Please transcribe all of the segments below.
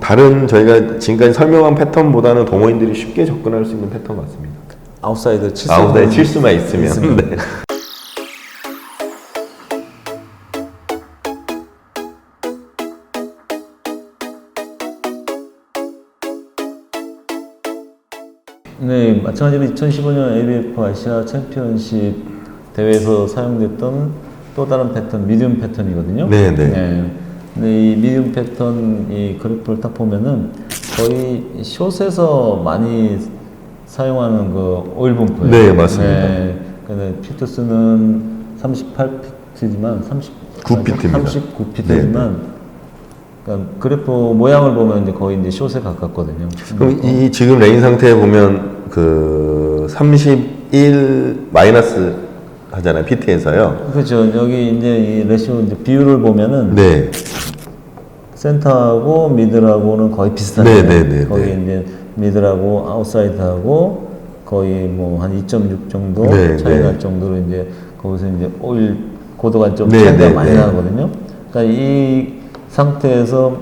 다른 저희가 지금까지 설명한 패턴보다는 동호인들이 쉽게 접근할 수 있는 패턴 같습니다. 아웃사이드 칠 수만 있으면. 네. 네, 마찬가지로 2015년 ABF 아시아 챔피언십 대회에서 사용됐던 또 다른 패턴, 미디움 패턴이거든요. 네, 네. 네. 근데 이 미디움 패턴 이 그래프를 딱 보면은 거의 숏에서 많이 사용하는 그 오일 범프예요. 네, 맞습니다. 네. 근데 피트수는 38피트지만 9피트입니다. 39피트지만 그러니까 그래프 모양을 보면 이제 거의 이제 숏에 가깝거든요. 그럼 이 지금 레인 상태에 보면 그 31 마이너스 하잖아요. 피트에서요. 그렇죠. 여기 이제 이 레시오 이제 비율을 보면은 네. 센터하고 미들하고는 거의 비슷한데 네. 거기 이제 미들하고 아웃사이드하고 거의 뭐 한 2.6 정도 네, 차이 날 네. 정도로 이제 거기서 이제 오일 고도가 좀 네, 차이가 네, 많이 네. 나거든요. 그러니까 이 상태에서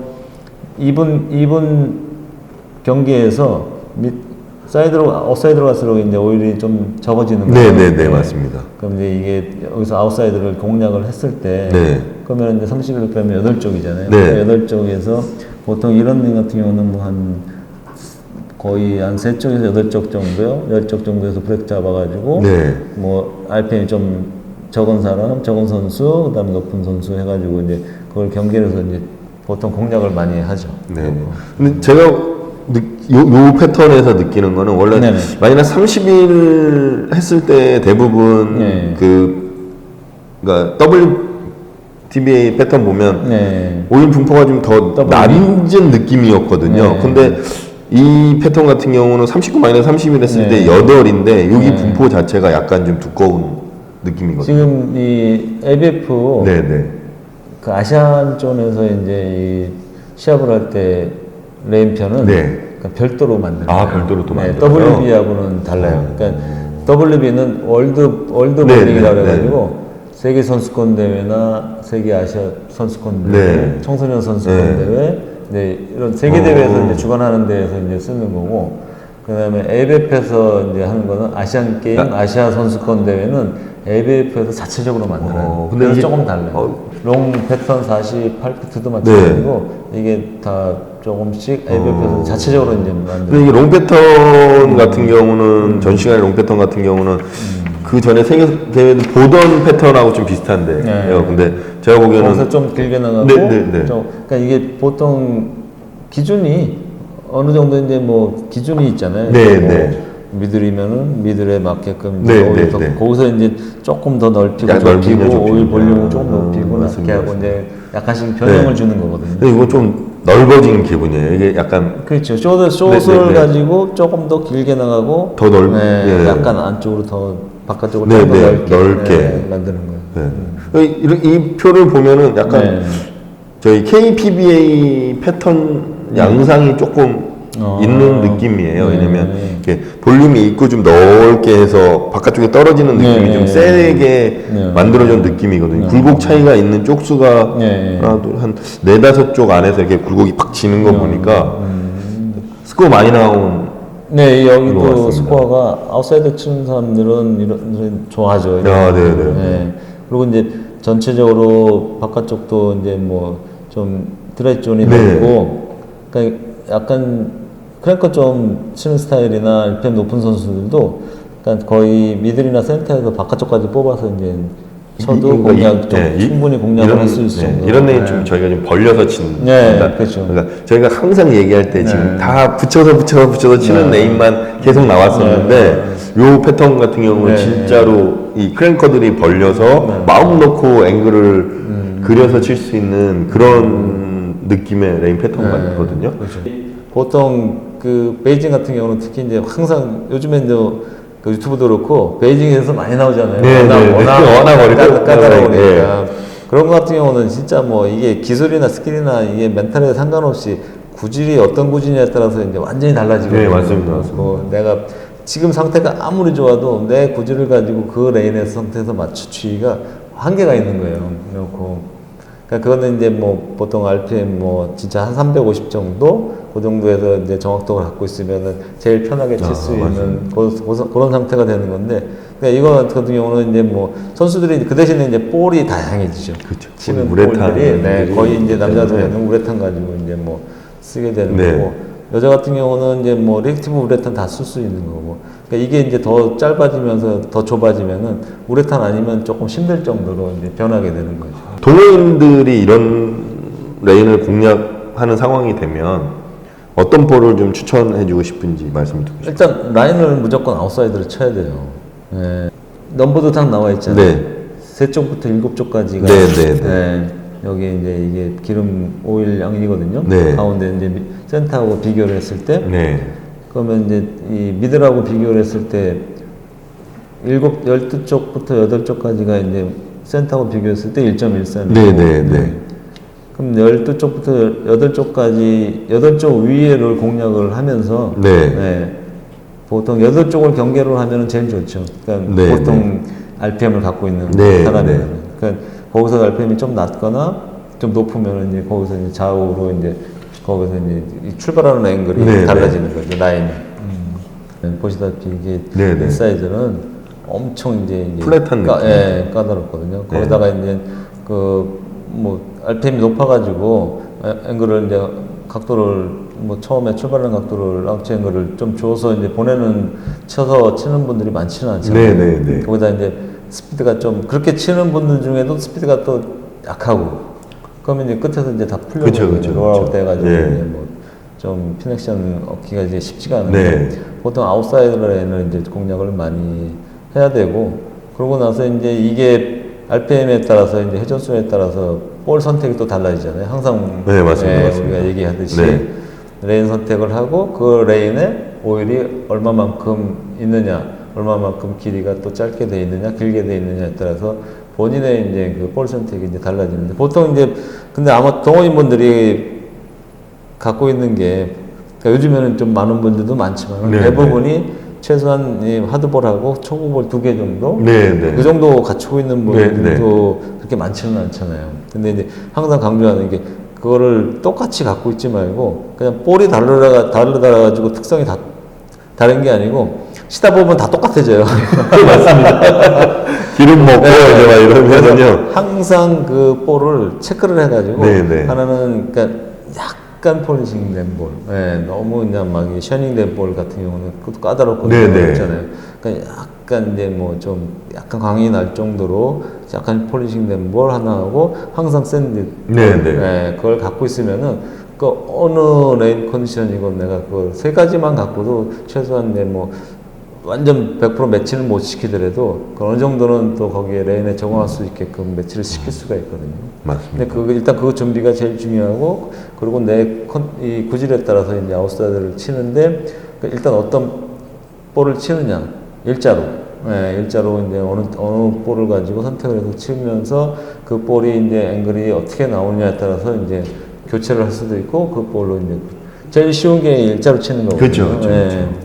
이분 경기에서 사이드로 아웃사이드로 갈수록 이제 오일이 좀 적어지는 거예요. 네, 맞습니다. 그럼 이제 이게 여기서 아웃사이드를 공략을 했을 때 네. 그러면 이제 31 빼면 8쪽이잖아요. 네. 8쪽에서 보통 이런 링 같은 경우는 뭐 한 거의 한 3쪽에서 8쪽 정도요. 10쪽 정도에서 브레이크 잡아가지고 네. 뭐 RPM이 좀 적은 사람, 적은 선수, 그다음에 높은 선수 해가지고 이제 그걸 경기를 해서 이제 보통 공략을 많이 하죠. 네. 근데 제가 요 패턴에서 느끼는 거는 원래 네네. 마이너스 30일 했을 때 대부분 네. 그러니까 WTBA 패턴 보면 네. 오일 분포가 좀 더 낮은 느낌이었거든요. 네. 근데 이 패턴 같은 경우는 39 마이너스 30일 했을 때 8인데 여기 분포 자체가 약간 좀 두꺼운 느낌이거든요. 지금 이 ABF 네네. 그 아시안존에서 이제 이 시합을 할 때 레인편은 네. 그러니까 별도로 만들어요. 아, 별도로 또 만들어요? WB하고는 달라요. 그러니까 WB는 월드 네, 모닝이라고 네, 해가지고 세계 선수권 대회나 세계 아시아 선수권 대회, 네. 청소년 선수권 네. 대회, 네, 이런 세계 대회에서 이제 주관하는 데에서 이제 쓰는 거고, 그다음에 ABF에서 이제 하는 거는 아시안 게임, 아시아 선수권 대회는 ABF에서 자체적으로 만들어요. 근데 그래서 이게 조금 달라요. 롱 패턴 48피트도 마찬가지고 이게 다 조금씩 ABF에서 자체적으로 이제 만들어요. 근데 이게 롱 패턴 같은 경우는 전 시간에 롱 패턴 같은 경우는 그 전에 세계 대회도 보던 패턴하고 좀 비슷한데. 네. 근데 제가 보기에는 거기서 좀 길게 나가고, 네. 그러니까 이게 보통 기준이 어느 정도 이제 뭐 기준이 있잖아요. 네. 미들이면은 미들에 맞게끔 네, 오일 네, 네. 거기서 이제 조금 더 넓히고 약 넓히면 좁히고 오일 볼륨을 좁히면. 조금 높이고 낮게 맞습니다, 하고 이제 약간씩 변형을 주는 거거든요. 근데 이거 좀 넓어지는 기분이에요. 이게 약간 그렇죠. 숏을 네. 가지고 조금 더 길게 나가고 더 네, 예. 약간 안쪽으로 더 바깥쪽으로 네, 더 네, 넓게, 넓게. 네, 만드는 거예요. 이 표를 보면은 약간 네. 저희 KPBA 패턴 양상이 조금 있는 느낌이에요. 네. 왜냐면 이렇게 볼륨이 있고 좀 넓게 해서 바깥쪽에 떨어지는 느낌이 네. 좀 세게 네. 만들어진 느낌이거든요. 굴곡 차이가 있는 쪽수가 네. 하나, 둘, 한 4-5쪽 안에서 이렇게 굴곡이 팍 지는 거 보니까 스코어 많이 나온 네, 것 여기도 같습니다. 스코어가 아웃사이드 치는 사람들은 이런 좋아하죠. 네. 그리고 이제 전체적으로 바깥쪽도 이제 뭐 좀 드라이 존이 네. 넓고, 그러니까 약간 크랭커 좀 치는 스타일이나 RPM 높은 선수들도 그러니까 거의 미들이나 센터에서 바깥쪽까지 뽑아서 이제 쳐도 공략 좀 충분히 공략을 할 수 있을 정도. 이런 데는 좀 저희가 좀 벌려서 치는. 네, 그렇죠. 그러니까 저희가 항상 얘기할 때 지금 다 붙여서 치는 레인만 계속 나왔었는데 요 패턴 같은 경우는 진짜로 이 크랭커들이 벌려서 마음 놓고 앵글을 그려서 칠 수 있는 그런 느낌의 레인 패턴 같거든요. 그렇죠. 보통 그 베이징 같은 경우는 특히 이제 항상 요즘에 이제 그 유튜브도 그렇고 베이징에서 많이 나오잖아요. 워낙 까다로우니까. 그런 것 같은 경우는 진짜 뭐 이게 기술이나 스킬이나 이게 멘탈에 상관없이 구질이 어떤 구질이냐에 따라서 이제 완전히 달라지거든요. 네, 맞습니다. 내가 지금 상태가 아무리 좋아도 내 구질을 가지고 그 레인의 상태에서 맞추기가 한계가 있는 거예요. 그렇고 그러니까 그거는 이제 뭐 보통 RPM 뭐 진짜 한 350 정도 그 정도에서 이제 정확도를 갖고 있으면은 제일 편하게 칠 수 있는 그런 상태가 되는 건데, 그러니까 이거 같은 경우는 이제 뭐 선수들이 그 대신에 이제 볼이 다양해지죠. 그렇죠. 치는 우레탄 볼들이 거의 이제 남자들은 네. 우레탄 가지고 이제 뭐 쓰게 되는 네. 거고, 여자 같은 경우는 이제 뭐 리액티브 우레탄 다 쓸 수 있는 거고, 그러니까 이게 이제 더 짧아지면서 더 좁아지면은 우레탄 아니면 조금 힘들 정도로 이제 변하게 되는 거죠. 동호인들이 이런 레인을 공략하는 상황이 되면 어떤 볼을 좀 추천해주고 싶은지 말씀 듣고 싶어요. 일단 라인을 무조건 아웃사이드를 쳐야 돼요. 예. 넘버도 딱 나와 있잖아요. 네. 3쪽부터 7쪽까지가 여기 이제 이게 기름 오일 양이거든요. 네. 가운데 이제 센터하고 비교를 했을 때, 네. 그러면 이제 이 미들하고 비교를 했을 때 12쪽부터 8쪽까지가 이제 센터하고 비교했을 때 1.1cm. 네. 그럼 12쪽부터 8쪽까지 8쪽 위에를 공략을 하면서 네. 보통 8쪽을 경계로 하면 제일 좋죠. 그러니까 네, 보통 RPM을 갖고 있는 네, 사람이면. 네. 그러니까 거기서 RPM이 좀 낮거나 좀 높으면 이제 거기서 이제 좌우로 이제 거기서 이제 이 출발하는 앵글이 네, 달라지는 거죠. 라인이. 보시다시피 이게 네, 네. 인사이드는 엄청 이제 플랫한 느낌. 까다롭거든요. 거기다가 이제 그 뭐 RPM이 높아가지고 앵글을 이제 각도를 뭐 처음에 출발하는 각도를 아웃 앵글을 좀 줘서 이제 쳐서 치는 분들이 많지는 않잖아요. 네. 거기다 이제 스피드가 좀 그렇게 치는 분들 중에도 스피드가 또 약하고, 그러면 이제 끝에서 이제 다 풀려고 롤아웃 돼가지고 이제 뭐 좀 피넥션 얻기가 이제 쉽지가 않은데 보통 아웃사이드 라인을 이제 공략을 많이 해야 되고, 그러고 나서 이제 이게 RPM에 따라서 이제 회전수에 따라서 볼 선택이 또 달라지잖아요. 항상 맞습니다. 우리가 얘기하듯이 레인 선택을 하고 그 레인에 오일이 얼마만큼 있느냐, 얼마만큼 길이가 또 짧게 돼 있느냐, 길게 돼 있느냐에 따라서 본인의 이제 그 볼 선택이 이제 달라지는데, 보통 이제 근데 아마 동호인분들이 갖고 있는 게, 그러니까 요즘에는 좀 많은 분들도 많지만 대부분이 최소한 이 하드볼하고 초구볼 2개 정도? 그 정도 갖추고 있는 분들도 그렇게 많지는 않잖아요. 근데 이제 항상 강조하는 게, 그거를 똑같이 갖고 있지 말고 그냥 볼이 다르다가지고 특성이 다 다른 게 아니고 치다 보면 다 똑같아져요. 맞습니다. 기름 먹고 이제 막 이러면요. 항상 그 볼을 체크를 해가지고 하나는 그러니까 약간 폴리싱 된 볼, 너무 그냥 막 셔닝 된 볼 같은 경우는 그것도 까다롭거든요. 그렇잖아요. 그러니까 약간 이제 뭐 좀 약간 광이 날 정도로 약간 폴리싱 된 볼 하나 하고 항상 샌드, 그걸 갖고 있으면은 그 어느 레인 컨디션이고 내가 그 세 가지만 갖고도 최소한 이제 뭐 완전 100% 매치는 못 시키더라도 그 어느 정도는 또 거기에 레인에 적응할 수 있게끔 매치를 시킬 수가 있거든요. 맞습니다. 근데 일단 그 준비가 제일 중요하고, 그리고 이 구질에 따라서 이제 아웃사이드를 치는데 일단 어떤 볼을 치느냐, 일자로 이제 어느 볼을 가지고 선택을 해서 치면서 그 볼이 이제 앵글이 어떻게 나오냐에 따라서 이제 교체를 할 수도 있고, 그 볼로 이제 제일 쉬운 게 일자로 치는 거거든요. 그렇죠.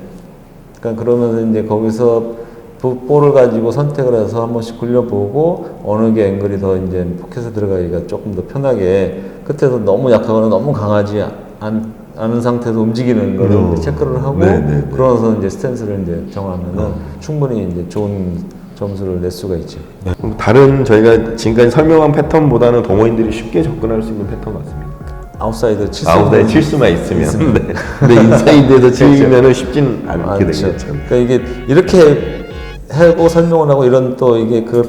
그러니까 그러면서 이제 거기서 볼을 가지고 선택을 해서 한 번씩 굴려보고 어느 게 앵글이 더 이제 포켓에 들어가기가 조금 더 편하게, 끝에서 너무 약하거나 너무 강하지 않은 상태에서 움직이는 거를 체크를 하고 그러면서 이제 스탠스를 이제 정하면은 충분히 이제 좋은 점수를 낼 수가 있죠. 다른 저희가 지금까지 설명한 패턴보다는 동호인들이 쉽게 접근할 수 있는 패턴 같습니다. 아웃사이드 칠 수만 있으면. 근데 인사이드에서 치면은 쉽진 않게 되겠죠. 그러니까 이게 이렇게 하고 설명을 하고 이런 또 이게 그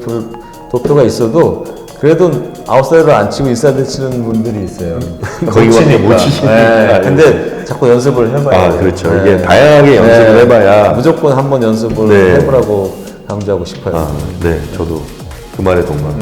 도표가 있어도 그래도 아웃사이드를 안 치고 인사이드 치는 분들이 있어요. 거기밖에 못 치시니까. 근데 자꾸 연습을 해봐야 돼요. 그렇죠. 이게 다양하게 연습을 해봐야 무조건 한번 연습을 해보라고 강조하고 싶어요. 저도 그 말에 동감.